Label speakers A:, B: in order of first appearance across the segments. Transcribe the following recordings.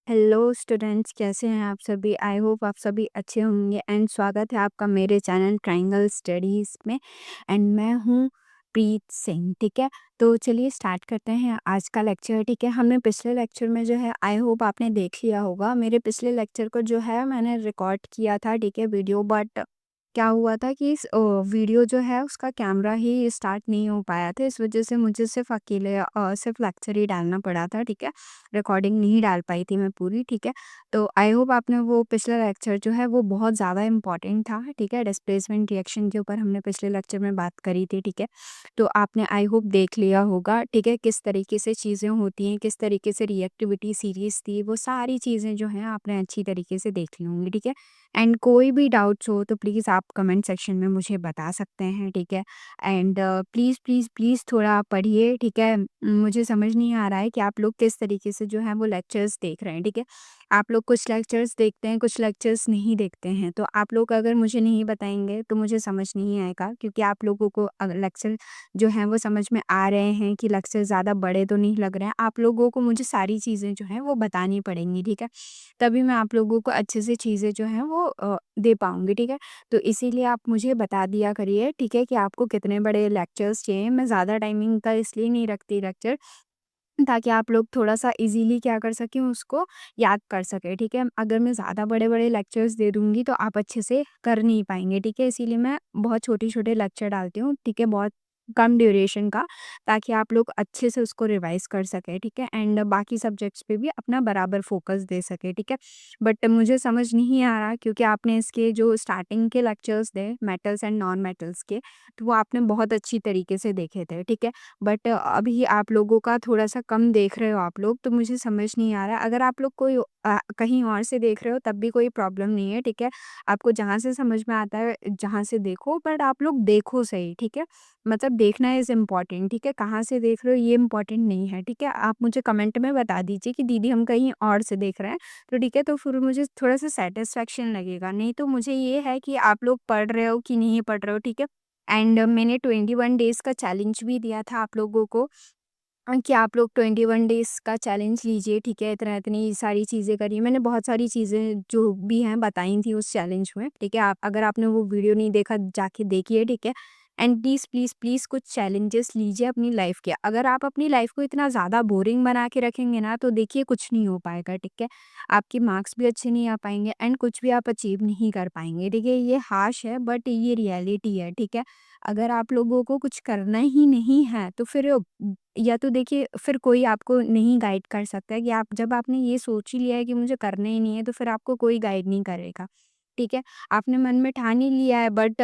A: Hello students, कैसे हैं आप सभी? आई होप आप सभी अच्छे होंगे एंड स्वागत है आपका मेरे चैनल ट्रायंगल स्टडीज़ में। एंड मैं हूँ प्रीत सिंह। ठीक है, तो चलिए स्टार्ट करते हैं आज का लेक्चर। ठीक है, हमने पिछले लेक्चर में जो है आई होप आपने देख लिया होगा। मेरे पिछले लेक्चर को जो है मैंने रिकॉर्ड किया था, ठीक है, वीडियो। बट क्या हुआ था कि इस वीडियो जो है उसका कैमरा ही स्टार्ट नहीं हो पाया था। इस वजह से मुझे सिर्फ अकेले सिर्फ लेक्चर ही डालना पड़ा था। ठीक है, रिकॉर्डिंग नहीं डाल पाई थी मैं पूरी। ठीक है, तो आई होप आपने वो पिछला लेक्चर जो है वो बहुत ज़्यादा इम्पॉर्टेंट था। ठीक है, डिस्प्लेसमेंट रिएक्शन के ऊपर हमने पिछले लेक्चर में बात करी थी। ठीक है, तो आपने आई होप देख लिया होगा। ठीक है, किस तरीके से चीज़ें होती हैं, किस तरीके से रिएक्टिविटी सीरीज थी, वो सारी चीज़ें जो हैं आपने अच्छी तरीके से देख ली होंगी। ठीक है, एंड कोई भी डाउट्स हो तो प्लीज़ आप कमेंट सेक्शन में मुझे बता सकते हैं। ठीक है, एंड प्लीज़ प्लीज़ प्लीज़ थोड़ा पढ़िए। ठीक है, मुझे समझ नहीं आ रहा है कि आप लोग किस तरीके से जो है वो लेक्चर्स देख रहे हैं। ठीक है, आप लोग कुछ लेक्चर्स देखते हैं, कुछ लेक्चर्स नहीं देखते हैं। तो आप लोग अगर मुझे नहीं बताएंगे तो मुझे समझ नहीं आएगा, क्योंकि आप लोगों को लेक्चर जो है वो समझ में आ रहे हैं कि लेक्चर ज़्यादा बड़े तो नहीं लग रहे हैं। आप लोगों को मुझे सारी चीज़ें जो हैं वो बतानी पड़ेंगी। ठीक है, तभी मैं आप लोगों को अच्छे से चीज़ें जो हैं वो दे पाऊंगी। ठीक है, तो इसीलिए आप मुझे बता दिया करिए। ठीक है, कि आपको कितने बड़े लेक्चर्स चाहिए। मैं ज़्यादा टाइमिंग का इसलिए नहीं रखती लेक्चर, ताकि आप लोग थोड़ा-सा ईज़िली क्या कर सकें, उसको याद कर सकें। ठीक है, अगर मैं ज़्यादा बड़े-बड़े लेक्चर्स दे दूँगी तो आप अच्छे से कर नहीं पाएँगे। ठीक है, इसीलिए मैं बहुत छोटे-छोटे लेक्चर डालती हूँ। ठीक है, बहुत कम ड्यूरेशन का, ताकि आप लोग अच्छे से उसको रिवाइज़ कर सकें। ठीक है, एंड बाकी सब्जेक्ट्स पे भी अपना बराबर फ़ोकस दे सकें। ठीक है, बट मुझे समझ नहीं आ रहा, क्योंकि आपने इसके जो स्टार्टिंग के लेक्चर्स थे मेटल्स एंड नॉन मेटल्स के, तो वो आपने बहुत अच्छी तरीके से देखे थे। ठीक है, बट अभी आप लोगों का थोड़ा-सा कम देख रहे हो आप लोग, तो मुझे समझ नहीं आ रहा। अगर आप लोग कोई कहीं और से देख रहे हो तब भी कोई प्रॉब्लम नहीं है। ठीक है, आपको जहाँ से समझ में आता है जहाँ से देखो, बट आप लोग देखो सही। ठीक है, मतलब देखना इज़ इम्पोर्टेंट। ठीक है, कहाँ से देख रहे हो ये इम्पोर्टेंट नहीं है। ठीक है, आप मुझे कमेंट में बता दीजिए कि दीदी हम कहीं और से देख रहे हैं, तो ठीक है, तो फिर मुझे थोड़ा-सा सैटिस्फैक्शन लगेगा। नहीं तो मुझे ये है कि आप लोग पढ़ रहे हो कि नहीं पढ़ रहे हो। ठीक है, एंड मैंने 21 डेज़ का चैलेंज भी दिया था आप लोगों को, कि आप लोग 21 डेज़ का चैलेंज लीजिए। ठीक है, इतनी सारी चीज़ें करी। मैंने बहुत सारी चीज़ें जो भी हैं बताई थी उस चैलेंज में। ठीक है, आप अगर आपने वो वीडियो नहीं देखा जाके देखिए। ठीक है, एंड प्लीज़ प्लीज़ प्लीज़ कुछ चैलेंजेस लीजिए अपनी लाइफ के। अगर आप अपनी लाइफ को इतना ज़्यादा बोरिंग बना के रखेंगे ना, तो देखिए कुछ नहीं हो पाएगा। ठीक है, आपके मार्क्स भी अच्छे नहीं आ पाएंगे एंड कुछ भी आप अचीव नहीं कर पाएंगे। ठीक है, ये हाश है बट ये रियलिटी है। ठीक है, अगर आप लोगों को कुछ करना ही नहीं है तो फिर या तो देखिए, फिर कोई आपको नहीं गाइड कर सकता है। कि आप जब आपने ये सोच ही लिया है कि मुझे करना ही नहीं है, तो फिर आपको कोई गाइड नहीं करेगा। ठीक है, आपने मन में ठान ही लिया है, बट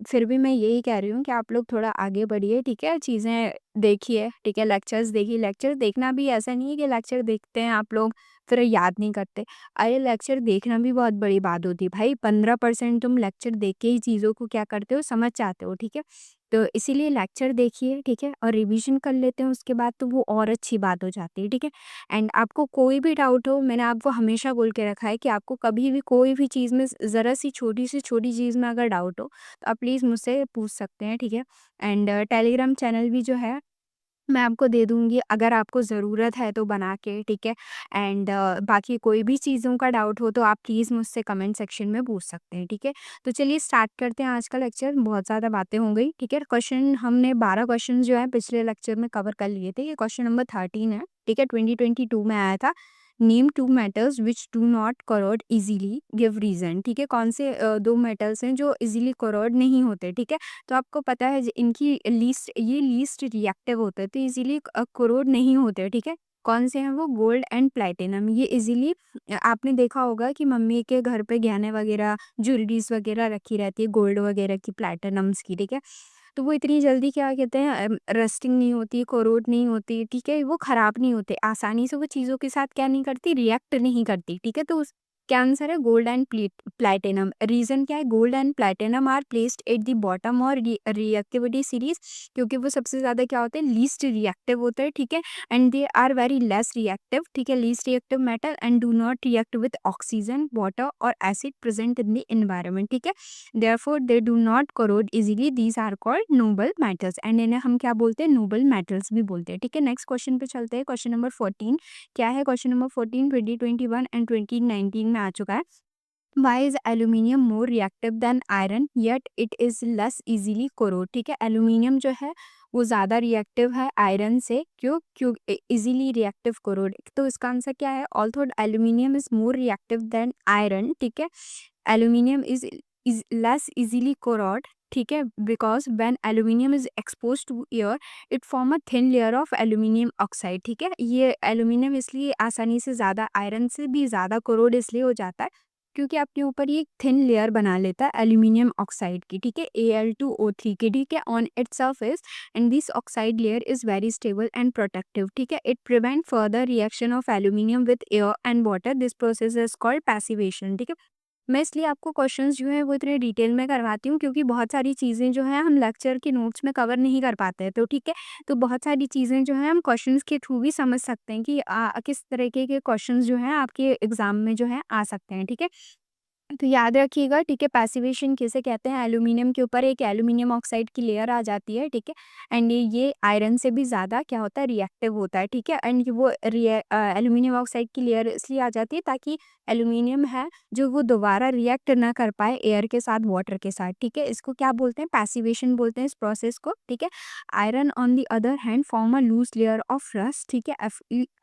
A: फिर भी मैं यही कह रही हूँ कि आप लोग थोड़ा आगे बढ़िए। ठीक है, चीज़ें देखिए। ठीक है, लेक्चर्स देखिए। लेक्चर देखना भी ऐसा नहीं है कि लेक्चर देखते हैं आप लोग फिर याद नहीं करते। अरे लेक्चर देखना भी बहुत बड़ी बात होती है भाई। 15% तुम लेक्चर देख के ही चीज़ों को क्या करते हो, समझ जाते हो। ठीक है, तो इसीलिए लेक्चर देखिए। ठीक है, और रिवीजन कर लेते हैं उसके बाद, तो वो और अच्छी बात हो जाती है। ठीक है, एंड आपको कोई भी डाउट हो, मैंने आपको हमेशा बोल के रखा है कि आपको कभी भी कोई भी चीज़ में ज़रा सी छोटी से छोटी चीज़ में अगर डाउट हो तो आप प्लीज़ मुझसे पूछ सकते हैं। ठीक है, एंड टेलीग्राम चैनल भी जो है मैं आपको दे दूँगी, अगर आपको ज़रूरत है तो बना के। ठीक है, एंड बाकी कोई भी चीज़ों का डाउट हो तो आप प्लीज़ मुझसे कमेंट सेक्शन में पूछ सकते हैं। ठीक है, तो चलिए स्टार्ट करते हैं आज का लेक्चर। बहुत ज़्यादा बातें हो गई। ठीक है, क्वेश्चन हमने 12 क्वेश्चन जो है पिछले लेक्चर में कवर कर लिए थे। ये क्वेश्चन नंबर 13 है। ठीक है, 2022 में आया था। Name two metals which do not corrode easily, give reason. ठीक है, कौन से दो मेटल्स हैं जो इजीली करोड नहीं होते। ठीक है, तो आपको पता है इनकी लीस्ट रिएक्टिव होते हैं, तो इजीली कोरोड नहीं होते। ठीक है, कौन से हैं वो? Gold and platinum. ये इजीली आपने देखा होगा कि मम्मी के घर पे गहने वगैरह, ज्वेलरीज वगैरह रखी रहती है गोल्ड वगैरह की, प्लेटिनम्स की। ठीक है, तो वो इतनी जल्दी क्या कहते हैं रस्टिंग नहीं होती, कोरोड नहीं होती। ठीक है, वो खराब नहीं होते आसानी से, वो चीज़ों के साथ क्या नहीं करती, रिएक्ट नहीं करती। ठीक है, तो क्या आंसर है? Gold and platinum. रीजन क्या है? Gold and platinum are placed at the bottom और रिएक्टिविटी सीरीज, क्योंकि वो सबसे ज्यादा क्या होते हैं? लीस्ट रिएक्टिव होते हैं, ठीक है। And they are very less reactive, ठीक है, least reactive metal, and do not react with oxygen, water और acid present in the environment, ठीक है। Therefore they do not corrode easily, these are called noble metals, and इन्हें हम क्या बोलते हैं? नोबल मेटल्स भी बोलते हैं, ठीक है। नेक्स्ट क्वेश्चन पे चलते हैं। क्वेश्चन नंबर 14 क्या है? क्वेश्चन नंबर 14 2021 एंड 2019 में आ चुका है। Why is aluminium more reactive than iron yet it is less easily corrode, ठीक है। एल्यूमिनियम जो है वो ज़्यादा रिएक्टिव है आयरन से, क्यों? क्यों इजीली रिएक्टिव कोरोड, तो इसका आंसर क्या है? Although aluminium is more reactive than iron, ठीक है, aluminium is less easily corrode, ठीक है, because when aluminium is expose to air it form a thin layer of aluminium oxide, ठीक है। ये एल्यूमिनियम इसलिए आसानी से ज़्यादा आयरन से भी ज़्यादा कोरोड इसलिए हो जाता है क्योंकि अपने ऊपर ये थिन लेयर बना लेता है एल्यूमिनियम ऑक्साइड की, ठीक है, Al2O3 की, ठीक है, on its surface, and this oxide layer is very stable and protective, ठीक है। It prevent further reaction of aluminium with air and water, this process is called passivation, ठीक है। मैं इसलिए आपको क्वेश्चंस जो है वो इतने डिटेल में करवाती हूँ क्योंकि बहुत सारी चीज़ें जो है हम लेक्चर के नोट्स में कवर नहीं कर पाते हैं, तो ठीक है। तो बहुत सारी चीज़ें जो है हम क्वेश्चंस के थ्रू भी समझ सकते हैं कि किस तरीके के क्वेश्चंस जो हैं आपके एग्जाम में जो है आ सकते हैं, ठीक है। तो याद रखिएगा, ठीक है, पैसिवेशन किसे कहते हैं? एल्यूमिनियम के ऊपर एक एल्यूमिनियम ऑक्साइड की लेयर आ जाती है, ठीक है, एंड ये आयरन से भी ज़्यादा क्या होता है? रिएक्टिव होता है, ठीक है। एंड वो एल्यूमिनियम ऑक्साइड की लेयर इसलिए आ जाती है ताकि एल्यूमिनियम है जो वो दोबारा रिएक्ट ना कर पाए एयर के साथ, वाटर के साथ, ठीक है। इसको क्या बोलते हैं? पैसिवेशन बोलते हैं इस प्रोसेस को, ठीक है। Iron on the other hand form a loose layer of rust, ठीक है,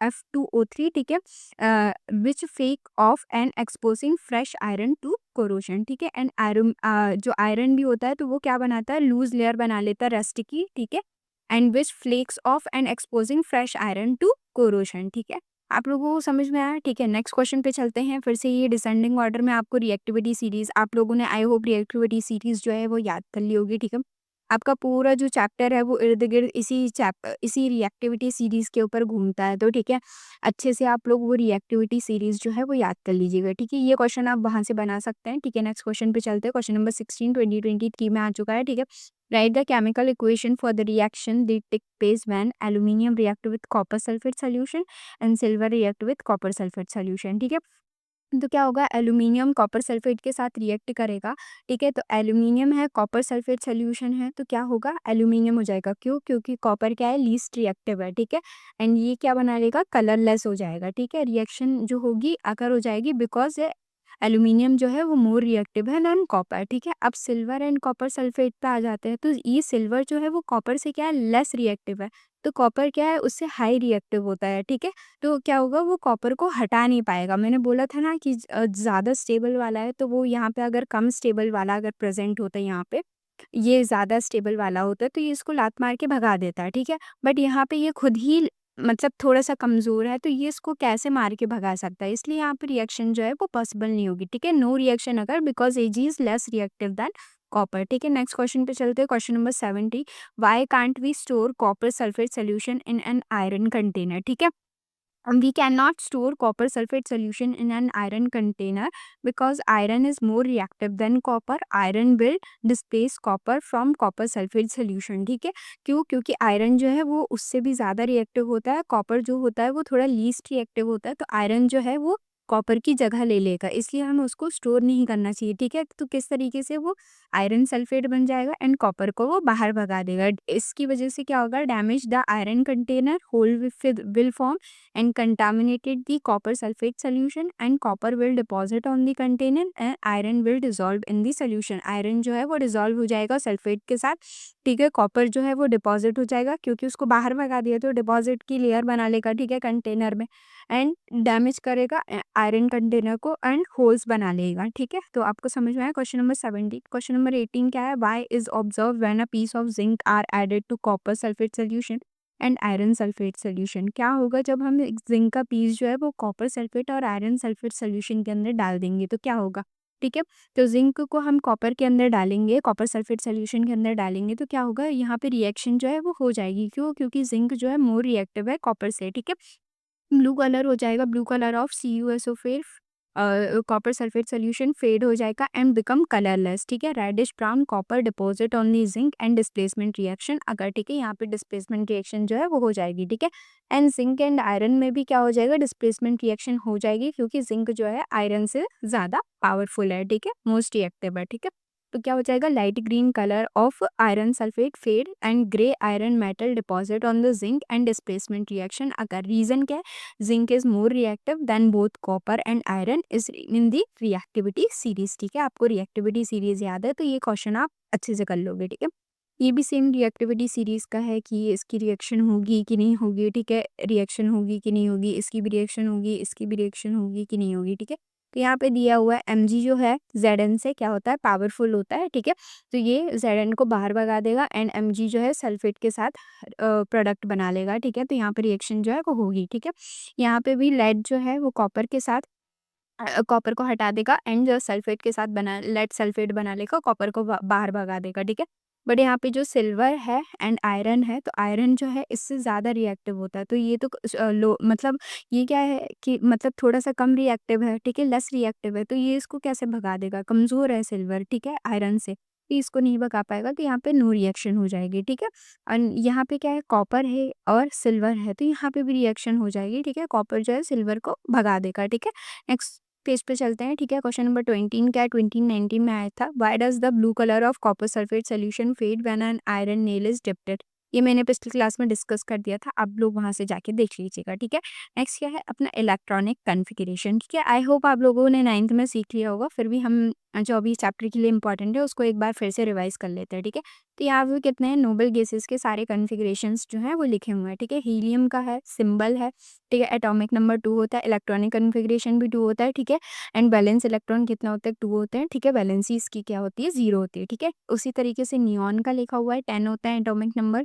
A: F2O3, ठीक है, which flake off and exposing fresh iron to corrosion, ठीक है। एंड आयरन जो आयरन भी होता है तो वो क्या बनाता है? लूज लेयर बना लेता है रस्ट की, ठीक है, and which flakes off and exposing fresh iron to corrosion, ठीक है। आप लोगों को समझ में आया? ठीक है, नेक्स्ट क्वेश्चन पे चलते हैं। फिर से ये डिसेंडिंग ऑर्डर में आपको रिएक्टिविटी सीरीज, आप लोगों ने आई होप रिएक्टिविटी सीरीज जो है वो याद कर ली होगी, ठीक है। आपका पूरा जो चैप्टर है वो इर्द गिर्द इसी रिएक्टिविटी सीरीज के ऊपर घूमता है, तो ठीक है, अच्छे से आप लोग वो रिएक्टिविटी सीरीज जो है वो याद कर लीजिएगा, ठीक है। ये क्वेश्चन आप वहाँ से बना सकते हैं, ठीक है। नेक्स्ट क्वेश्चन पे चलते हैं। क्वेश्चन नंबर 16 2023 में आ चुका है, ठीक है। Write the chemical equation for the reaction that take place when aluminium react with copper sulphate solution and silver react with copper sulphate solution, ठीक है। तो क्या होगा? एल्यूमिनियम कॉपर सल्फेट के साथ रिएक्ट करेगा, ठीक है। तो एल्यूमिनियम है, कॉपर सल्फेट सॉल्यूशन है, तो क्या होगा? एल्यूमिनियम हो जाएगा, क्यों? क्योंकि कॉपर क्या है? लीस्ट रिएक्टिव है, ठीक है। एंड ये क्या बना लेगा? कलरलेस हो जाएगा, ठीक है। रिएक्शन जो होगी अकर हो जाएगी बिकॉज एल्यूमिनियम जो है वो मोर रिएक्टिव है देन कॉपर, ठीक है। अब सिल्वर एंड कॉपर सल्फेट पे आ जाते हैं, तो ये सिल्वर जो है वो कॉपर से क्या है? लेस रिएक्टिव है, तो कॉपर क्या है? उससे हाई रिएक्टिव होता है, ठीक है। तो क्या होगा? वो कॉपर को हटा नहीं पाएगा। मैंने बोला था ना कि ज़्यादा स्टेबल वाला है, तो वो यहाँ पे अगर कम स्टेबल वाला अगर प्रेजेंट होता है यहाँ पे, ये ज़्यादा स्टेबल वाला होता है तो ये इसको लात मार के भगा देता है, ठीक है। बट यहाँ पे ये खुद ही मतलब थोड़ा-सा कमज़ोर है, तो ये इसको कैसे मार के भगा सकता है? इसलिए यहाँ पे रिएक्शन जो है वो पॉसिबल नहीं होगी, ठीक है। नो रिएक्शन अगर because Ag is less reactive than copper, ठीक है। नेक्स्ट क्वेश्चन पे चलते हैं। Question number 70 why can't we store copper sulphate solution in an iron container, ठीक है। We cannot store copper sulfate solution in an iron container because iron is more reactive than copper. Iron will displace copper from copper sulfate solution, ठीक है। क्यों? क्योंकि iron जो है वो उससे भी ज़्यादा रिएक्टिव होता है, कॉपर जो होता है वो थोड़ा लीस्ट रिएक्टिव होता है, तो आयरन जो है वो कॉपर की जगह ले लेगा, इसलिए हमें उसको स्टोर नहीं करना चाहिए, ठीक है। तो किस तरीके से वो आयरन सल्फेट बन जाएगा एंड कॉपर को वो बाहर भगा देगा। इसकी वजह से क्या होगा? Damage the iron container, hole will form and contaminated the copper sulfate solution and copper will deposit on the container and iron will dissolve in the solution. Iron जो है वो डिजोल्व हो जाएगा सल्फेट के साथ, ठीक है। कॉपर जो है वो डिपॉजिट हो जाएगा क्योंकि उसको बाहर भगा दिया तो डिपॉजिट की लेयर बना लेगा, ठीक है, कंटेनर में, एंड डैमेज करेगा आयरन कंटेनर को एंड होल्स बना लेगा, ठीक है। तो आपको समझ में आया? Question number 70। क्वेश्चन नंबर 18 क्या है? Why is observe when a piece of zinc are added to copper sulphate solution and iron sulphate solution. क्या होगा जब हम जिंक का पीस जो है वो कॉपर सल्फेट और आयरन सल्फेट सोल्यूशन के अंदर डाल देंगे तो क्या होगा? ठीक है, तो जिंक को हम कॉपर के अंदर डालेंगे, कॉपर सल्फेट सोल्यूशन के अंदर डालेंगे तो क्या होगा? यहाँ पे रिएक्शन जो है वो हो जाएगी, क्यों? क्योंकि जिंक जो है मोर रिएक्टिव है कॉपर से, ठीक है। ब्लू कलर हो जाएगा, blue colour of CuSO4 copper sulphate solution fade हो जाएगा एंड बिकम कलरलेस, ठीक है। Reddish brown copper deposit on the zinc and displacement reaction अगर, ठीक है, यहाँ पे डिस्प्लेसमेंट रिएक्शन जो है वो हो जाएगी, ठीक है। एंड जिंक एंड आयरन में भी क्या हो जाएगा, डिस्प्लेसमेंट रिएक्शन हो जाएगी, क्योंकि जिंक जो है आयरन से ज़्यादा पावरफुल है, ठीक है, मोस्ट रिएक्टिव है, ठीक है। तो क्या हो जाएगा, light green colour of iron sulphate fade and grey iron metal deposit on the zinc and displacement reaction अगर। रीजन क्या है, zinc is more reactive than both copper and iron is in the reactivity series, ठीक है। आपको reactivity series याद है तो ये क्वेश्चन आप अच्छे से कर लोगे, ठीक है। ये भी सेम रिएक्टिविटी सीरीज का है कि इसकी रिएक्शन होगी कि नहीं होगी, ठीक है, रिएक्शन होगी कि नहीं होगी, इसकी भी रिएक्शन होगी, इसकी भी रिएक्शन होगी कि नहीं होगी, ठीक है। तो यहाँ पे दिया हुआ है Mg जो है Zn से क्या होता है, पावरफुल होता है, ठीक है। तो ये Zn को बाहर भगा देगा एंड Mg जो है सल्फेट के साथ प्रोडक्ट बना लेगा, ठीक है। तो यहाँ पे रिएक्शन जो है वो होगी, ठीक है। यहाँ पे भी लेड जो है वो कॉपर के साथ कॉपर को हटा देगा एंड जो सल्फेट के साथ बना लेड सल्फेट बना लेगा, कॉपर को बाहर भगा देगा, ठीक है। बट यहाँ पे जो सिल्वर है एंड आयरन है, तो आयरन जो है इससे ज़्यादा रिएक्टिव होता है, तो ये तो लो मतलब ये क्या है कि मतलब थोड़ा सा कम रिएक्टिव है, ठीक है, लेस रिएक्टिव है, तो ये इसको कैसे भगा देगा, कमज़ोर है सिल्वर, ठीक है, आयरन से, तो इसको नहीं भगा पाएगा, तो यहाँ पे नो रिएक्शन हो जाएगी, ठीक है। और यहाँ पे क्या है, कॉपर है और सिल्वर है, तो यहाँ पे भी रिएक्शन हो जाएगी, ठीक है, कॉपर जो है सिल्वर को भगा देगा, ठीक है। नेक्स्ट पेज पे चलते हैं, ठीक है। क्वेश्चन नंबर 20 क्या है, 2019 में आया था। Why does the blue colour of copper sulphate solution fade when an iron nail is dipped. ये मैंने पिछली क्लास में डिस्कस कर दिया था, आप लोग वहां से जाके देख लीजिएगा, ठीक है। नेक्स्ट क्या है, अपना इलेक्ट्रॉनिक कन्फिगरेशन, ठीक है। आई होप आप लोगों ने 9th में सीख लिया होगा, फिर भी हम जो अभी चैप्टर के लिए इंपॉर्टेंट है उसको एक बार फिर से रिवाइज कर लेते हैं, ठीक है। तो यहाँ पे कितने हैं, नोबल गैसेस के सारे कन्फिगरेशंस जो हैं वो लिखे हुए हैं, ठीक है। हीलियम का है, सिंबल है, ठीक है, एटॉमिक नंबर 2 होता है, इलेक्ट्रॉनिक कन्फिगरेशन भी 2 होता है, ठीक है। एंड बैलेंस इलेक्ट्रॉन कितना होता है, 2 होते हैं, ठीक है। वैलेंसी इसकी क्या होती है, 0 होती है, ठीक है। उसी तरीके से नियॉन का लिखा हुआ है 10 होता है एटॉमिक नंबर,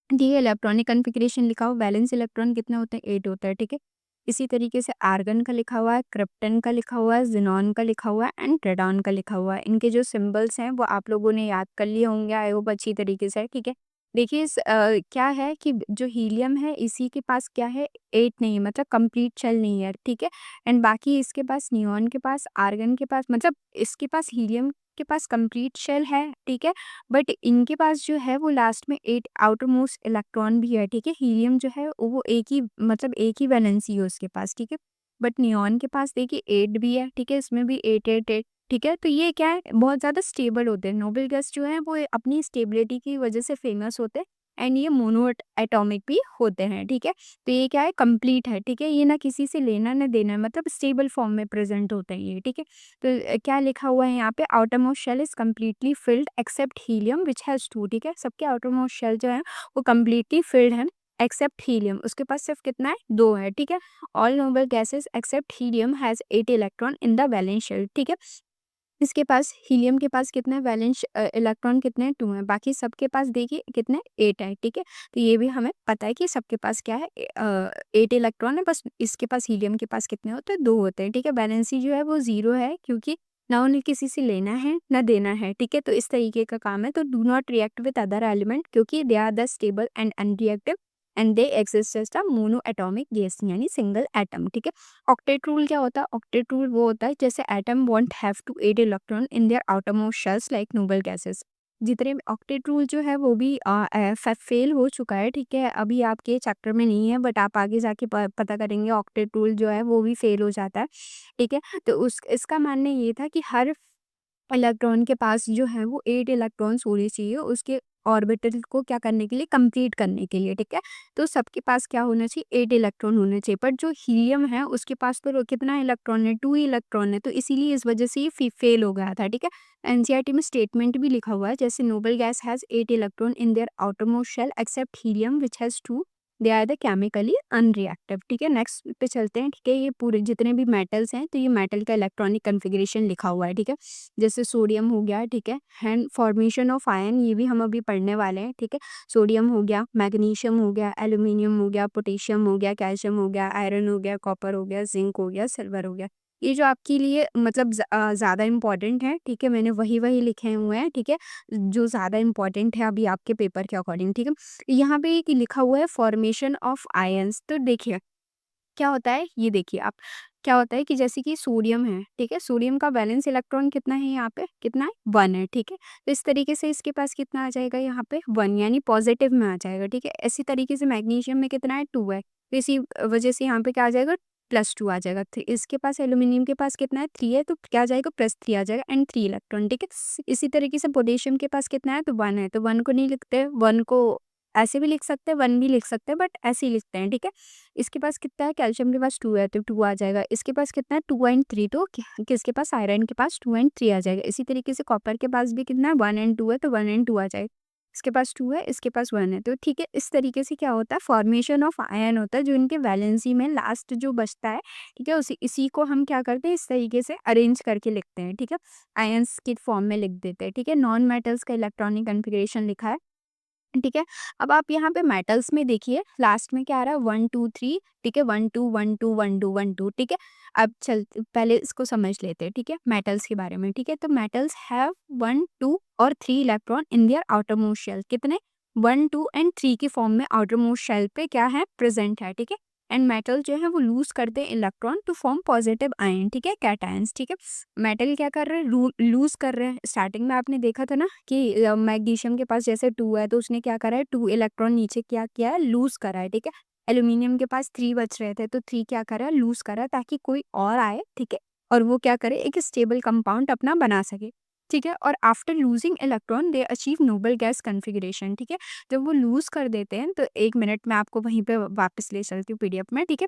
A: ठीक है। इलेक्ट्रॉनिक कन्फिगरेशन लिखा हुआ, बैलेंस इलेक्ट्रॉन कितना होता है, 8 होता है, ठीक है। इसी तरीके से आर्गन का लिखा हुआ है, क्रिप्टन का लिखा हुआ है, जिनॉन का लिखा हुआ है एंड रेडॉन का लिखा हुआ है। इनके जो सिंबल्स हैं वो आप लोगों ने याद कर लिए होंगे, आई होप अच्छी तरीके से, ठीक है। देखिए क्या है कि जो हीलियम है इसी के पास क्या है, 8 नहीं है, मतलब कंप्लीट शेल नहीं है, ठीक है। एंड बाकी इसके पास नियॉन के पास, आर्गन के पास, मतलब इसके पास हीलियम के पास कंप्लीट शेल है, ठीक है। बट इनके पास जो है वो लास्ट में 8 आउटर मोस्ट इलेक्ट्रॉन भी है, ठीक है। हीलियम जो है वो एक ही, मतलब एक ही वैलेंसी है उसके पास, ठीक है। बट नियॉन के पास देखिए 8 भी है, ठीक है, इसमें भी 8 8 8, ठीक है। तो ये क्या है, बहुत ज़्यादा स्टेबल होते हैं, नोबेल गैस जो है वो अपनी स्टेबिलिटी की वजह से फेमस होते हैं एंड ये मोनो एटॉमिक भी होते हैं, ठीक है। तो ये क्या है, कंप्लीट है, ठीक है, ये ना किसी से लेना ना देना है, मतलब स्टेबल फॉर्म में प्रेजेंट होते हैं ये, ठीक है। तो क्या लिखा हुआ है यहाँ पे, outermost shell is completely filled except helium which has 2, ठीक है। सबके आउटरमोस्ट शेल जो है वो कम्प्लीटली फिल्ड है एक्सेप्ट हीलियम, उसके पास सिर्फ कितना है, 2 है, ठीक है। All noble gases except helium has 8 electron in the valence shell, ठीक है। इसके पास हीलियम के पास कितने वैलेंस इलेक्ट्रॉन कितने हैं, 2 हैं, बाकी सबके पास देखिए कितने, 8 है, ठीक है। तो ये भी हमें पता है कि सबके पास क्या है, 8 इलेक्ट्रॉन है, बस इसके पास हीलियम के पास कितने होते हैं, 2 होते हैं, ठीक है। वैलेंसी जो है वो 0 है, क्योंकि ना उन्हें किसी से लेना है ना देना है, ठीक है। तो इस तरीके का काम है। तो do not react with other element, क्योंकि they are the stable and unreactive and they exist just a monoatomic gas, यानी सिंगल एटम, ठीक है। ऑक्टेट रूल क्या होता है, ऑक्टेट रूल वो होता है जैसे atom want have to 8 electron in their outermost shells like noble gases. जितने भी ऑक्टेट रूल जो है वो भी फेल हो चुका है, ठीक है, अभी आपके चैप्टर में नहीं है, बट आप आगे जाके पता करेंगे ऑक्टेट रूल जो है वो भी फेल हो जाता है, ठीक है। तो उस इसका मानना ये था कि हर इलेक्ट्रॉन के पास जो है वो 8 इलेक्ट्रॉन्स होने चाहिए उसके ऑर्बिटल को क्या करने के लिए, कंप्लीट करने के लिए, ठीक है। तो सबके पास क्या होना चाहिए, 8 इलेक्ट्रॉन होने चाहिए, पर जो हीलियम है उसके पास तो कितना इलेक्ट्रॉन है, 2 इलेक्ट्रॉन है, तो इसीलिए इस वजह से ये फेल हो गया था, ठीक है। एनसीईआरटी में स्टेटमेंट भी लिखा हुआ है जैसे noble gas has 8 electron in their outermost shell except helium which has 2, they are the chemically unreactive, ठीक है। नेक्स्ट पे चलते हैं, ठीक है। ये पूरे जितने भी मेटल्स हैं तो ये मेटल का इलेक्ट्रॉनिक कन्फिग्रेशन लिखा हुआ है, ठीक है। जैसे सोडियम हो गया, ठीक है, एंड फॉर्मेशन ऑफ आयन ये भी हम अभी पढ़ने वाले हैं, ठीक है। सोडियम हो गया, मैग्नीशियम हो गया, एल्यूमिनियम हो गया, पोटेशियम हो गया, कैल्शियम हो गया, आयरन हो गया, कॉपर हो गया, जिंक हो गया, सिल्वर हो गया। ये जो आपके लिए मतलब ज़्यादा इंपॉर्टेंट है, ठीक है, मैंने वही वही लिखे हुए हैं, ठीक है, जो ज़्यादा इंपॉर्टेंट है अभी आपके पेपर के अकॉर्डिंग, ठीक है। यहाँ पे एक लिखा हुआ है फॉर्मेशन ऑफ आयंस, तो देखिए क्या होता है, ये देखिए आप, क्या होता है कि जैसे कि सोडियम है, ठीक है? सोडियम का वैलेंस इलेक्ट्रॉन कितना है यहाँ पे? कितना है? 1 है, ठीक है? तो इस तरीके से इसके पास कितना आ जाएगा यहाँ पे? 1 यानी पॉज़िटिव में आ जाएगा, ठीक है? इसी तरीके से मैग्नीशियम में कितना है? 2 है। तो इसी वजह से यहाँ पे क्या आ जाएगा? +2 आ जाएगा। इसके पास एल्यूमीनियम के पास कितना है? 3 है, तो क्या आ जाएगा? +3 आ जाएगा एंड 3 इलेक्ट्रॉन, ठीक है? इसी तरीके से पोटेशियम के पास कितना है? तो 1 है, तो 1 को नहीं लिखते, 1 को ऐसे भी लिख सकते हैं, 1 भी लिख सकते हैं, बट ऐसे ही लिखते हैं, ठीक है? इसके पास कितना है? कैल्शियम के पास 2 है, तो 2 आ जाएगा। इसके पास कितना है? 2 एंड 3, तो किसके पास? आयरन के पास 2 एंड 3 आ जाएगा। इसी तरीके से कॉपर के पास भी कितना है? 1 एंड 2 है, तो 1 एंड 2 आ जाएगा। इसके पास 2 है, इसके पास 1 है, तो ठीक है। इस तरीके से क्या होता है? फॉर्मेशन ऑफ आयन होता है, जो इनके वैलेंसी में लास्ट जो बचता है, ठीक है? उसी इसी को हम क्या करते हैं? इस तरीके से अरेंज करके लिखते हैं, ठीक है? आयंस की फॉर्म में लिख देते हैं, ठीक है? नॉन मेटल्स का इलेक्ट्रॉनिक कॉन्फ़िगरेशन लिखा है। ठीक है। अब आप यहाँ पे मेटल्स में देखिए लास्ट में क्या आ रहा है 1 2 3, ठीक है, 1 2 1 2 1 2 1 2, ठीक है। अब चल पहले इसको समझ लेते हैं, ठीक है, मेटल्स के बारे में, ठीक है। तो मेटल्स हैव 1 2 और 3 electron in their outer most shell. कितने? 1 2 एंड 3 की फॉर्म में आउटर मोस्ट शेल पे क्या है? प्रेजेंट है, ठीक है। एंड मेटल जो है वो लूज करते हैं electron to form positive ion, ठीक है, कैटायंस, ठीक है। मेटल क्या कर रहे हैं? लूज कर रहे हैं। स्टार्टिंग में आपने देखा था ना कि मैग्नीशियम के पास जैसे 2 है, तो उसने क्या करा है? 2 इलेक्ट्रॉन नीचे क्या किया है? लूज करा है, ठीक है। एल्यूमिनियम के पास 3 बच रहे थे, तो 3 क्या करा है? लूज करा, ताकि कोई और आए, ठीक है, और वो क्या करे? एक स्टेबल कंपाउंड अपना बना सके, ठीक है। और after losing electron they achieve noble gas configuration, ठीक है। जब वो लूज कर देते हैं, तो 1 मिनट में आपको वहीं पे वापस ले चलती हूँ पीडीएफ में, ठीक है।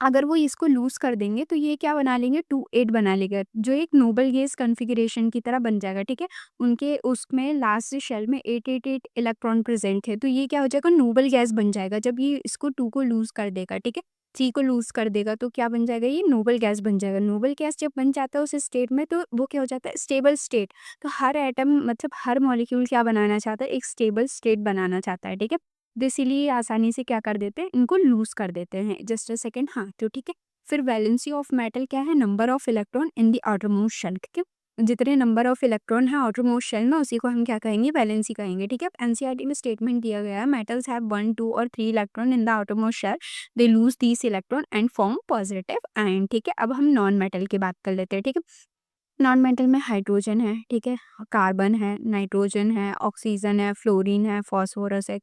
A: अगर वो इसको लूज़ कर देंगे, तो ये क्या बना लेंगे? 2 8 बना लेंगे, जो एक नोबल गैस कॉन्फ़िगरेशन की तरह बन जाएगा, ठीक है। उनके उसमें लास्ट शेल में 8 8 8 इलेक्ट्रॉन प्रेज़ेंट है, तो ये क्या हो जाएगा? नोबल गैस बन जाएगा। जब ये इसको 2 को लूज़ कर देगा, ठीक है, 3 को लूज़ कर देगा, तो क्या बन जाएगा? ये नोबल गैस बन जाएगा। नोबल गैस जब बन जाता है उस स्टेट में, तो वो क्या हो जाता है? Stable state. तो हर एटम मतलब हर मॉलिक्यूल क्या बनाना चाहता है? एक स्टेबल स्टेट बनाना चाहता है, ठीक है। तो इसीलिए आसानी से क्या कर देते हैं? इनको लूज़ कर देते हैं। जस्ट अ सेकंड, हाँ, तो ठीक है। फिर वैलेंसी ऑफ मेटल क्या है? Number of electron in the outermost shell, ठीक है। जितने नंबर ऑफ इलेक्ट्रॉन है आउटरमोस्ट शेल में, उसी को हम क्या कहेंगे? वैलेंसी कहेंगे, ठीक है। एनसीईआरटी में स्टेटमेंट दिया गया है, मेटल्स हैव 1 2 और 3 electron in the outermost shell, they lose these electron and form positive ion, ठीक है। अब हम नॉन मेटल की बात कर लेते हैं, ठीक है। नॉन मेटल में हाइड्रोजन है, ठीक है, कार्बन है, नाइट्रोजन है, ऑक्सीजन है, फ्लोरीन है, फास्फोरस है,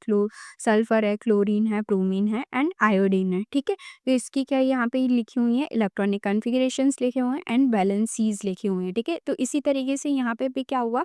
A: सल्फर है, क्लोरीन है, ब्रोमीन है एंड आयोडीन है, ठीक है। तो इसकी क्या यहाँ पे लिखी हुई है? इलेक्ट्रॉनिक कॉन्फ़िगरेशंस लिखे हुए हैं एंड वैलेंसीज लिखे हुए हैं, ठीक है। तो इसी तरीके से यहाँ पे भी क्या हुआ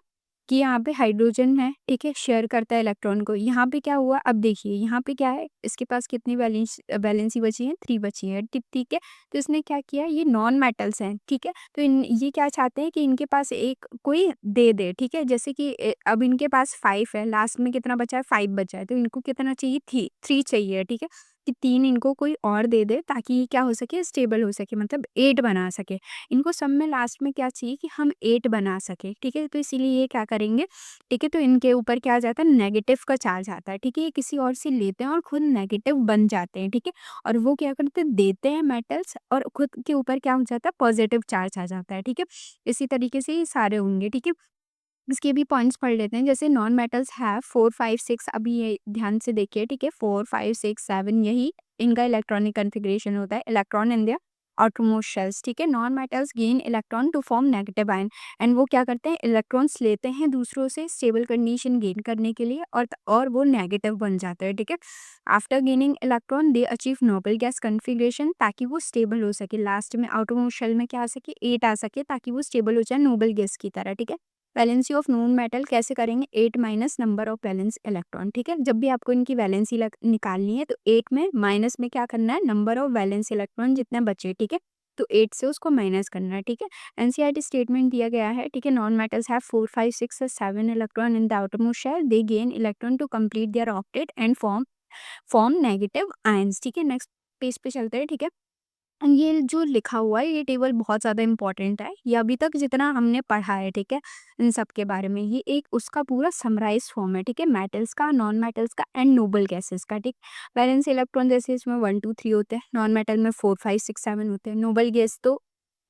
A: कि यहाँ पे हाइड्रोजन है, ठीक है, शेयर करता है इलेक्ट्रॉन को। यहाँ पे क्या हुआ? अब देखिए यहाँ पे क्या है? इसके पास कितनी वैलेंसी बची है? 3 बची है, ठीक है। तो इसने क्या किया? ये नॉन मेटल्स हैं, ठीक है। तो ये क्या चाहते हैं कि इनके पास एक कोई दे दे, ठीक है। जैसे कि अब इनके पास 5 है, लास्ट में कितना बचा है? 5 बचा है, तो इनको कितना चाहिए? 3 चाहिए, ठीक है। कि 3 इनको कोई और दे दे, ताकि ये क्या हो सके? स्टेबल हो सके, मतलब 8 बना सके। इनको सब में लास्ट में क्या चाहिए? कि हम 8 बना सके, ठीक है। तो इसीलिए ये क्या करेंगे, ठीक है। तो इनके ऊपर क्या आ जाता है? नेगेटिव का चार्ज आता है, ठीक है। ये किसी और से लेते हैं और खुद नेगेटिव बन जाते हैं, ठीक है। और वो क्या करते हैं? देते हैं मेटल्स, और खुद के ऊपर क्या हो जाता है? पॉजिटिव चार्ज आ जाता है, ठीक है। इसी तरीके से ये सारे होंगे, ठीक है। इसके भी पॉइंट्स पढ़ लेते हैं। जैसे नॉन मेटल्स हैव 4 5 6, अभी ये ध्यान से देखिए, ठीक है। 4 5 6 7 यही इनका इलेक्ट्रॉनिक कॉन्फ़िगरेशन होता है। Electron in their outermost shells, ठीक है। Non metals gain electron to form negative ion, and वो क्या करते हैं? इलेक्ट्रॉन्स लेते हैं दूसरों से स्टेबल कंडीशन गेन करने के लिए, और वो नेगेटिव बन जाते हैं, ठीक है। After gaining electron they achieve noble gas configuration, ताकि वो स्टेबल हो सके। लास्ट में आउटरमोस्ट शेल में क्या आ सके? 8 आ सके, ताकि वो स्टेबल हो जाए नोबल गैस की तरह, ठीक है। वैलेंसी ऑफ नोन मेटल कैसे करेंगे? 8 minus number of valence electron, ठीक है। जब भी आपको इनकी वैलेंसी निकालनी है, तो 8 में माइनस में क्या करना है? नंबर ऑफ वैलेंस इलेक्ट्रॉन जितने बचे, ठीक है, तो 8 से उसको माइनस करना है, ठीक है। एनसीईआरटी स्टेटमेंट दिया गया है, ठीक है। नॉन मेटल्स हैव 4 5 6 और 7 electron in the outermost shell, they gain electron to complete their octet and form negative ions, ठीक है। नेक्स्ट पेज पे चलते हैं, ठीक है। ये जो लिखा हुआ है, ये टेबल बहुत ज़्यादा इम्पोर्टेंट है। ये अभी तक जितना हमने पढ़ा है, ठीक है, इन सब के बारे में, ये एक उसका पूरा समराइज़्ड फॉर्म है, ठीक है, मेटल्स का, नॉन मेटल्स का एंड नोबल गैसेस का, ठीक। वैलेंस इलेक्ट्रॉन जैसे इसमें 1 2 3 होते हैं, नॉन मेटल में 4 5 6 7 होते हैं, नोबल गैस तो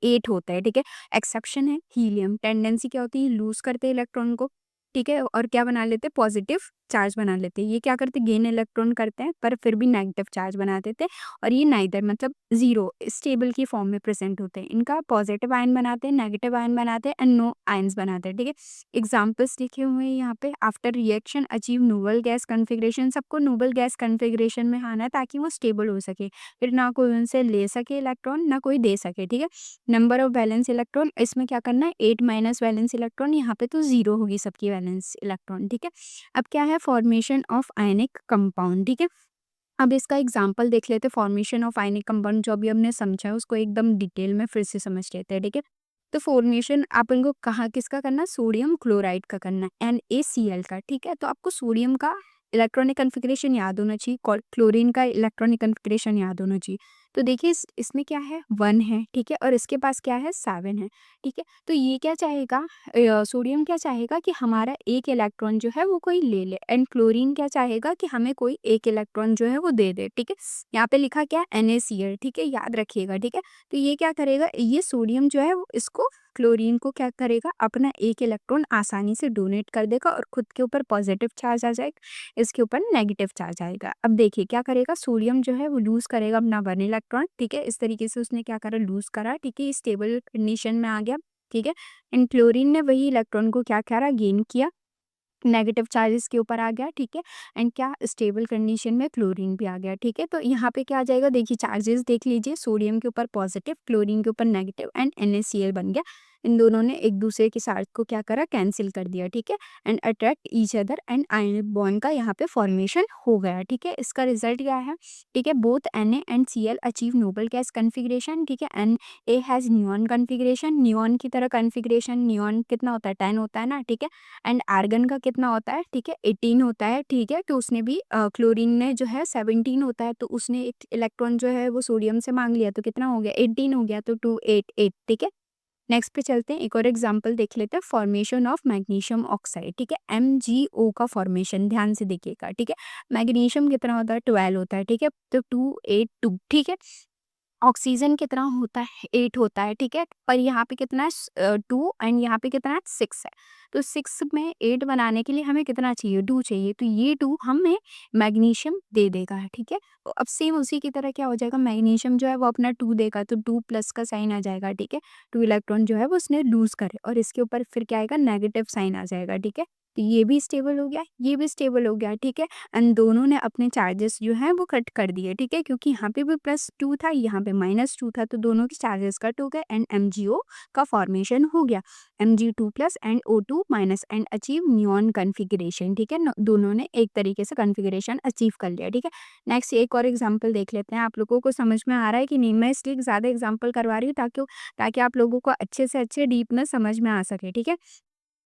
A: 8 होता है, ठीक है। एक्सेप्शन है हीलियम। टेंडेंसी क्या होती है? लूज़ करते हैं इलेक्ट्रॉन को, ठीक है, और क्या बना लेते हैं, पॉजिटिव चार्ज बना लेते हैं। ये क्या करते हैं, गेन इलेक्ट्रॉन करते हैं पर फिर भी नेगेटिव चार्ज बना देते हैं, और ये नाइदर मतलब ज़ीरो स्टेबल की फॉर्म में प्रेजेंट होते हैं। इनका पॉजिटिव आयन बनाते हैं, नेगेटिव आयन बनाते हैं एंड नो आयन्स बनाते हैं। ठीक है, एग्जाम्पल्स लिखे हुए हैं यहाँ पे। After reaction achieve noble gas configuration, सबको नोबल गैस कन्फिग्रेशन में आना है ताकि वो स्टेबल हो सके, फिर ना कोई उनसे ले सके इलेक्ट्रॉन ना कोई दे सके। ठीक है, नंबर ऑफ वैलेंस इलेक्ट्रॉन, इसमें क्या करना है, 8 माइनस वैलेंस इलेक्ट्रॉन, यहाँ पे तो 0 होगी सबकी वैलेंस इलेक्ट्रॉन। ठीक है, अब क्या है, फॉर्मेशन ऑफ आयनिक कंपाउंड। ठीक है, अब इसका एग्जाम्पल देख लेते हैं, फॉर्मेशन ऑफ आयनिक कंपाउंड जो अभी हमने समझा है उसको एकदम डिटेल में फिर से समझ लेते हैं। ठीक है, तो फॉर्मेशन आप इनको कहाँ किसका करना है, सोडियम क्लोराइड का करना है, NaCl का। ठीक है, तो आपको सोडियम का इलेक्ट्रॉनिक कन्फिग्रेशन याद होना चाहिए, क्लोरीन का इलेक्ट्रॉनिक कन्फिग्रेशन याद होना चाहिए। तो देखिए इसमें क्या है, 1 है। ठीक है, और इसके पास क्या है, 7 है। ठीक है, तो ये क्या चाहेगा, सोडियम क्या चाहेगा कि हमारा एक इलेक्ट्रॉन जो है वो कोई ले ले, एंड क्लोरीन क्या चाहेगा कि हमें कोई एक इलेक्ट्रॉन जो है वो दे दे। ठीक है, यहाँ पे लिखा क्या है, NaCl। ठीक है, याद रखिएगा। ठीक है, तो ये क्या करेगा, ये सोडियम जो है वो इसको क्लोरीन को क्या करेगा, अपना एक इलेक्ट्रॉन आसानी से डोनेट कर देगा और खुद के ऊपर पॉजिटिव चार्ज आ जाएगा, इसके ऊपर नेगेटिव चार्ज आएगा। अब देखिए क्या करेगा, सोडियम जो है वो लूज करेगा अपना 1 इलेक्ट्रॉन। ठीक है, इस तरीके से उसने क्या करा, लूज करा। ठीक है, स्टेबल कंडीशन में आ गया। ठीक है, एंड क्लोरीन ने वही इलेक्ट्रॉन को क्या करा, गेन किया, नेगेटिव चार्जेस के ऊपर आ गया। ठीक है, एंड क्या, स्टेबल कंडीशन में क्लोरीन भी आ गया। ठीक है, तो यहाँ पे क्या आ जाएगा, देखिए चार्जेस देख लीजिए, सोडियम के ऊपर पॉजिटिव, क्लोरीन के ऊपर नेगेटिव, एंड NaCl बन गया। इन दोनों ने एक दूसरे के साथ को क्या करा, कैंसिल कर दिया। ठीक है, and attract each other, and ionic bond का यहाँ पे फॉर्मेशन हो गया। ठीक है, इसका रिजल्ट क्या है, ठीक है, both Na and Cl achieve noble gas configuration. ठीक है, Na has neon configuration, neon की तरह कन्फिग्रेशन, नियॉन कितना होता है, 10 होता है ना। ठीक है, एंड आर्गन का कितना होता है, ठीक है, 18 होता है। ठीक है, तो उसने भी क्लोरीन ने जो है 17 होता है, तो उसने एक इलेक्ट्रॉन जो है वो सोडियम से मांग लिया, तो कितना हो गया, 18 हो गया, तो 288। ठीक है, नेक्स्ट पे चलते हैं, एक और एग्जांपल देख लेते हैं, फॉर्मेशन ऑफ मैग्नीशियम ऑक्साइड। ठीक है, MgO का फॉर्मेशन ध्यान से देखिएगा। ठीक है, मैग्नीशियम कितना होता है, 12 होता है। ठीक है, तो 282। ठीक है, ऑक्सीजन कितना होता है, 8 होता है। ठीक है, पर यहाँ पे कितना है, 2, एंड यहाँ पे कितना है, 6 है। तो 6 में 8 बनाने के लिए हमें कितना चाहिए, 2 चाहिए, तो ये 2 हमें मैग्नीशियम दे देगा। ठीक है, तो अब सेम उसी की तरह क्या हो जाएगा, मैग्नीशियम जो है वो अपना 2 देगा, तो 2 प्लस का साइन आ जाएगा। ठीक है, 2 इलेक्ट्रॉन जो है वो उसने लूज करे, और इसके ऊपर फिर क्या आएगा, नेगेटिव साइन आ जाएगा। ठीक है, तो ये भी स्टेबल हो गया, ये भी स्टेबल हो गया। ठीक है, एंड दोनों ने अपने चार्जेस जो हैं वो कट कर दिए। ठीक है, क्योंकि यहाँ पे भी +2 था, यहाँ पे -2 था, तो दोनों के चार्जेस कट हो गए, एंड MgO का फॉर्मेशन हो गया, Mg2 plus and O2 minus, and achieve neon configuration. ठीक है, दोनों ने एक तरीके से कन्फिग्रेशन अचीव कर लिया। ठीक है, नेक्स्ट एक और एग्जाम्पल देख लेते हैं, आप लोगों को समझ में आ रहा है कि नहीं, मैं इसलिए ज़्यादा एग्जाम्पल करवा रही हूँ ताकि आप लोगों को अच्छे से अच्छे डीप में समझ में आ सके। ठीक है,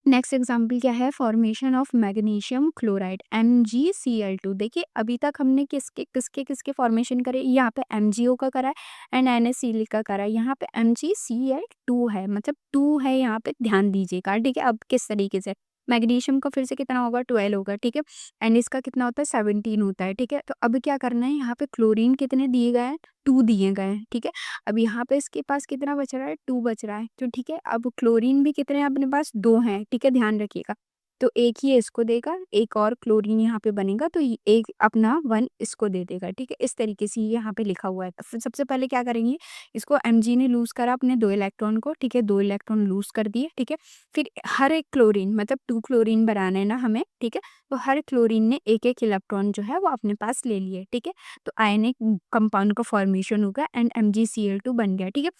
A: नेक्स्ट एग्जाम्पल क्या है, formation of magnesium chloride, MgCl2। देखिए अभी तक हमने किसके किसके किसके फॉर्मेशन करे, यहाँ पे MgO का करा है एंड NaCl का करा है, यहाँ पे MgCl2 है, मतलब 2 है यहाँ पे, ध्यान दीजिएगा। ठीक है, अब किस तरीके से, मैग्नीशियम का फिर से कितना होगा, 12 होगा। ठीक है, एंड इसका कितना होता है, 17 होता है। ठीक है, तो अब क्या करना है, यहाँ पे क्लोरीन कितने दिए गए हैं, 2 दिए गए हैं। ठीक है, अब यहाँ पे इसके पास कितना बच रहा है, 2 बच रहा है, तो ठीक है, अब क्लोरीन भी कितने हैं अपने पास, 2 हैं। ठीक है, ध्यान रखिएगा, तो एक ही इसको देगा, एक और क्लोरीन यहाँ पे बनेगा, तो एक अपना 1 इसको दे देगा। ठीक है, इस तरीके से ये यहाँ पे लिखा हुआ है। फिर सबसे पहले क्या करेंगे, इसको Mg ने लूज करा अपने 2 इलेक्ट्रॉन को। ठीक है, 2 इलेक्ट्रॉन लूज कर दिए। ठीक है, फिर हर एक क्लोरीन, मतलब 2 क्लोरीन बनाना है ना हमें। ठीक है, तो हर क्लोरीन ने एक एक इलेक्ट्रॉन जो है वो अपने पास ले लिए। ठीक है, तो आयनिक कंपाउंड का फॉर्मेशन होगा, एंड MgCl2 बन गया। ठीक है,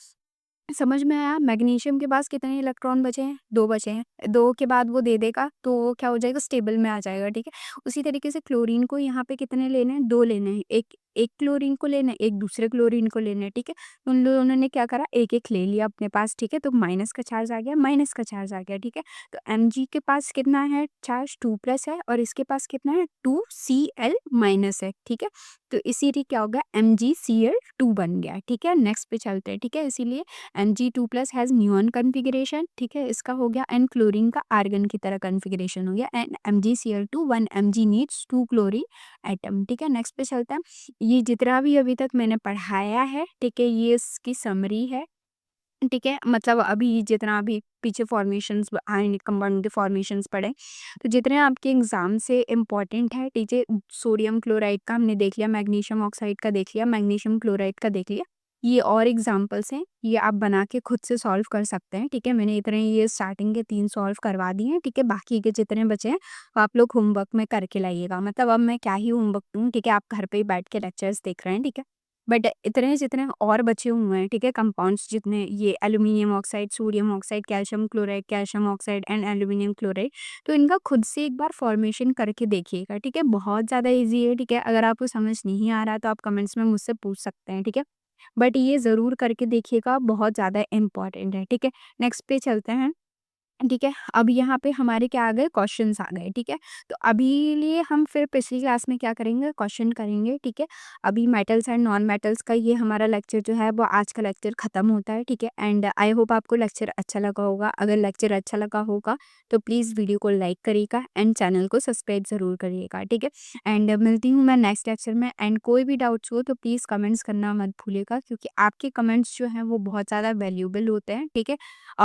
A: समझ में आया, मैग्नीशियम के पास कितने इलेक्ट्रॉन बचे हैं, 2 बचे हैं, 2 के बाद वो दे देगा, तो वो क्या हो जाएगा, स्टेबल में आ जाएगा। ठीक है, उसी तरीके से क्लोरीन को यहाँ पे कितने लेने हैं, 2 लेने हैं, एक एक क्लोरीन को लेना है, एक दूसरे क्लोरीन को लेना है। ठीक है, तो उन दोनों ने क्या करा, एक एक ले लिया अपने पास। ठीक है, तो माइनस का चार्ज आ गया, माइनस का चार्ज आ गया। ठीक है, तो Mg के पास कितना है चार्ज, 2 प्लस है, और इसके पास कितना है, 2Cl माइनस है। ठीक है, तो इसीलिए क्या होगा, MgCl2 बन गया। ठीक है, नेक्स्ट पे चलते हैं। ठीक है, इसीलिए Mg2 plus has neon configuration. ठीक है, इसका हो गया, एंड क्लोरीन का आर्गन की तरह कन्फिग्रेशन हो गया, and MgCl2 1 Mg needs 2 chlorine atom. ठीक है, नेक्स्ट पे चलते हैं, ये जितना भी अभी तक मैंने पढ़ाया है, ठीक है, ये इसकी समरी है। ठीक है? मतलब अभी जितना अभी पीछे फॉर्मेशंस आए, कंपाउंड के फॉर्मेशंस पढ़े, तो जितने आपके एग्ज़ाम से इम्पोर्टेंट है, ठीक है? सोडियम क्लोराइड का हमने देख लिया, मैग्नीशियम ऑक्साइड का देख लिया, मैग्नीशियम क्लोराइड का देख लिया। ये और एग्ज़ाम्पल्स हैं, ये आप बना के खुद से सॉल्व कर सकते हैं, ठीक है? मैंने इतने ये स्टार्टिंग के 3 सॉल्व करवा दिए हैं, ठीक है? बाकी के जितने बचे हैं, वो आप लोग होमवर्क में करके लाइएगा। मतलब अब मैं क्या ही होमवर्क दूँ, ठीक है? आप घर पे ही बैठ के लेक्चर्स देख रहे हैं, ठीक है? बट इतने जितने और बचे हुए हैं, ठीक है, कंपाउंड्स जितने ये aluminium oxide, sodium oxide, calcium chloride, calcium oxide and aluminium chloride, तो इनका खुद से एक बार फॉर्मेशन करके देखिएगा, ठीक है? बहुत ज़्यादा ईज़ी है, ठीक है? अगर आपको समझ नहीं आ रहा तो आप कमेंट्स में मुझसे पूछ सकते हैं, ठीक है? बट ये ज़रूर करके देखिएगा, बहुत ज़्यादा इम्पोर्टेंट है, ठीक है? नेक्स्ट पे चलते हैं। ठीक है, अब यहाँ पे हमारे क्या आ गए, क्वेश्चंस आ गए, ठीक है? तो अभी लिए हम फिर पिछली क्लास में क्या करेंगे, क्वेश्चन करेंगे, ठीक है? अभी मेटल्स एंड नॉन मेटल्स का ये हमारा लेक्चर जो है वो आज का लेक्चर खत्म होता है, ठीक है? एंड आई होप आपको लेक्चर अच्छा लगा होगा। अगर लेक्चर अच्छा लगा होगा तो प्लीज़ वीडियो को लाइक करिएगा एंड चैनल को सब्सक्राइब ज़रूर करिएगा, ठीक है? एंड मिलती हूँ मैं नेक्स्ट लेक्चर में। एंड कोई भी डाउट्स हो तो प्लीज़ कमेंट्स करना मत भूलिएगा, क्योंकि आपके कमेंट्स जो हैं वो बहुत ज़्यादा वैल्यूएबल होते हैं, ठीक है?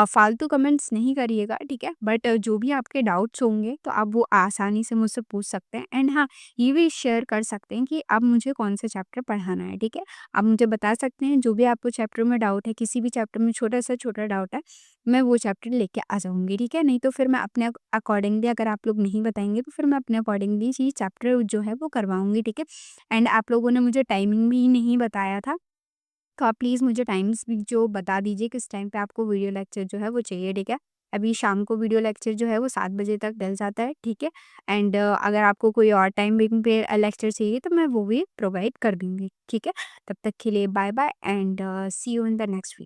A: फालतू कमेंट्स नहीं करिएगा, ठीक है? बट जो भी आपके डाउट्स होंगे तो आप वो आसानी से मुझसे पूछ सकते हैं। एंड हाँ, ये भी शेयर कर सकते हैं कि अब मुझे कौन से चैप्टर पढ़ाना है, ठीक है? आप मुझे बता सकते हैं जो भी आपको चैप्टर में डाउट है, किसी भी चैप्टर में छोटा से छोटा डाउट है, मैं वो चैप्टर लेके आ जाऊँगी, ठीक है? नहीं तो फिर मैं अपने अकॉर्डिंगली, अगर आप लोग नहीं बताएँगे तो फिर मैं अपने अकॉर्डिंगली ये चैप्टर जो है वो करवाऊँगी, ठीक है? एंड आप लोगों ने मुझे टाइमिंग भी नहीं बताया था, तो आप प्लीज़ मुझे टाइम्स भी जो बता दीजिए किस टाइम पे आपको वीडियो लेक्चर जो है वो चाहिए, ठीक है? अभी शाम को वीडियो लेक्चर जो है वो 7 बजे तक डल जाता है, ठीक है? एंड अगर आपको कोई और टाइमिंग पे लेक्चर चाहिए तो मैं वो भी प्रोवाइड कर दूँगी, ठीक है? तब तक के लिए bye bye and see you in the next video.